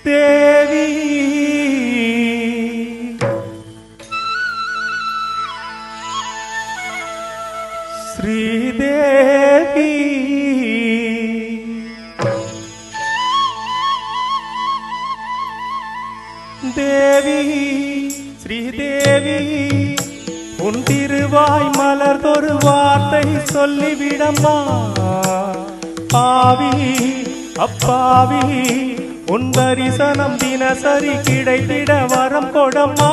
தேவி ஸ்ரீதேவி தேவி ஸ்ரீதேவி உன் திருவாய் மலர்தொரு வார்த்தை சொல்லிவிடம்மா. பாவி அப்பாவி உன் தரிசனம் தினசரி கிடைத்திட வரம் கொடம்மா.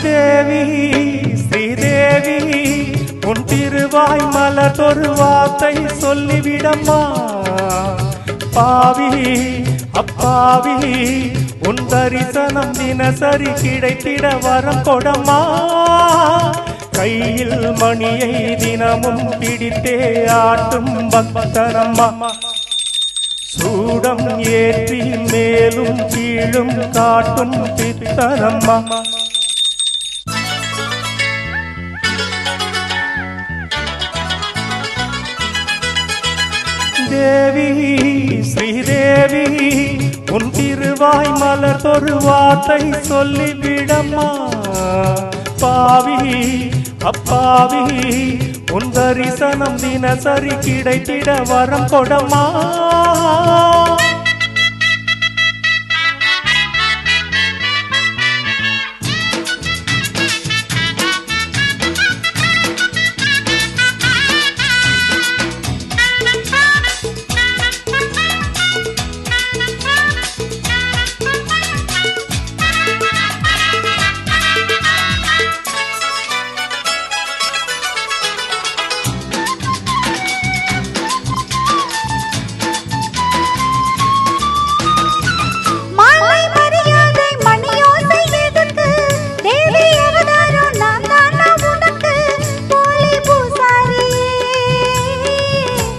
தேவி ஸ்ரீதேவி உன் திருவாய் மலர்தொரு வார்த்தை சொல்லிவிடம்மா. பாவி அப்பாவி உன் தரிசனம் தினசரி கிடைத்திட வரம் கொடம்மா. கையில் மணியை தினமும் பிடித்தே ஆட்டும் பக்தரம்மா. சூடம் ஏற்றி மேலும் கீழும் காட்டும் பித்தரம்மா. தேவி ஸ்ரீதேவி உன் திருவாய் மலர்தொரு வார்த்தை சொல்லிவிடம்மா. பாவி அப்பாவி உன் தரிசனம் தினசரி கிடைத்திட வரம் கொடம்மா.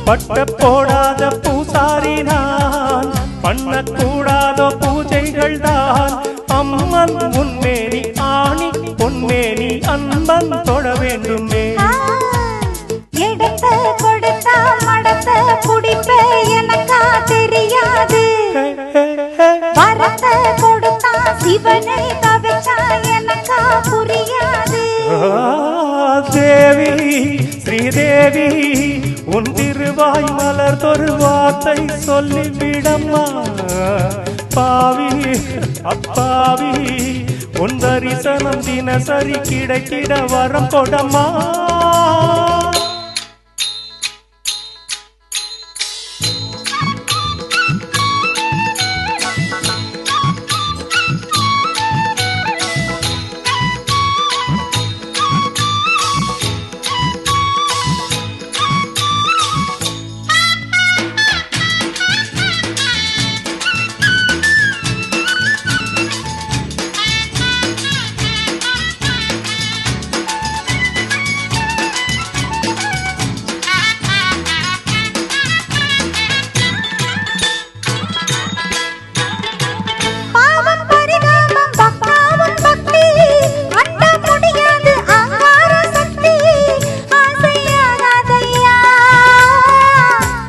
பட்ட போடாத பூசாரி நான், பண்ணக்கூடாத பூஜைகள் தான். அம்மன் முன்மேனி ஆணி பொன்மேனி அன்பன் தொட வேண்டுமே. எடுத்த கொடுத்தா மடத்த குடிப்ப எனக்கா தெரியாது. வரத்த கொடுத்தா சிவனை கவிச்சா எனக்கா புரியாது. தேவி ஸ்ரீதேவி உன் திருவாய் மலர்தொரு வார்த்தை சொல்லிவிடம்மா. பாவி அப்பாவி உன் தரிசனம் தினசரி கிடைத்திட வரம் கொடம்மா.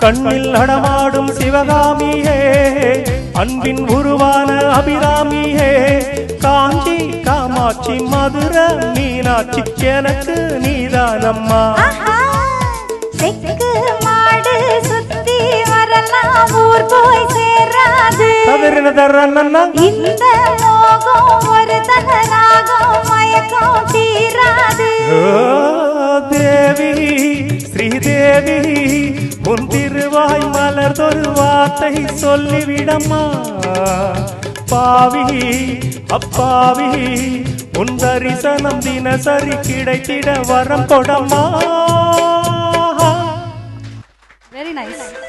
கண்ணில் நடமாடும் சிவகாமியே, அன்பின் உருவான அபிராமியே, காஞ்சி காமாட்சி மதுர மீனாட்சி எனக்கு நீதானம்மா. செக்கு மாடு சுத்தி வரலாம் ஊர் போய் சேராது. இந்த மோகம் ஒரு தகராகம் மயக்கம் தீராது. தேவி ஸ்ரீதேவி உன் திருவாய் மலர்தொரு வார்த்தை சொல்லிவிடம்மா. பாவி அப்பாவி உன் தரிசனம் தினசரி கிடைத்திட வரம் கொடம்மா. Very nice.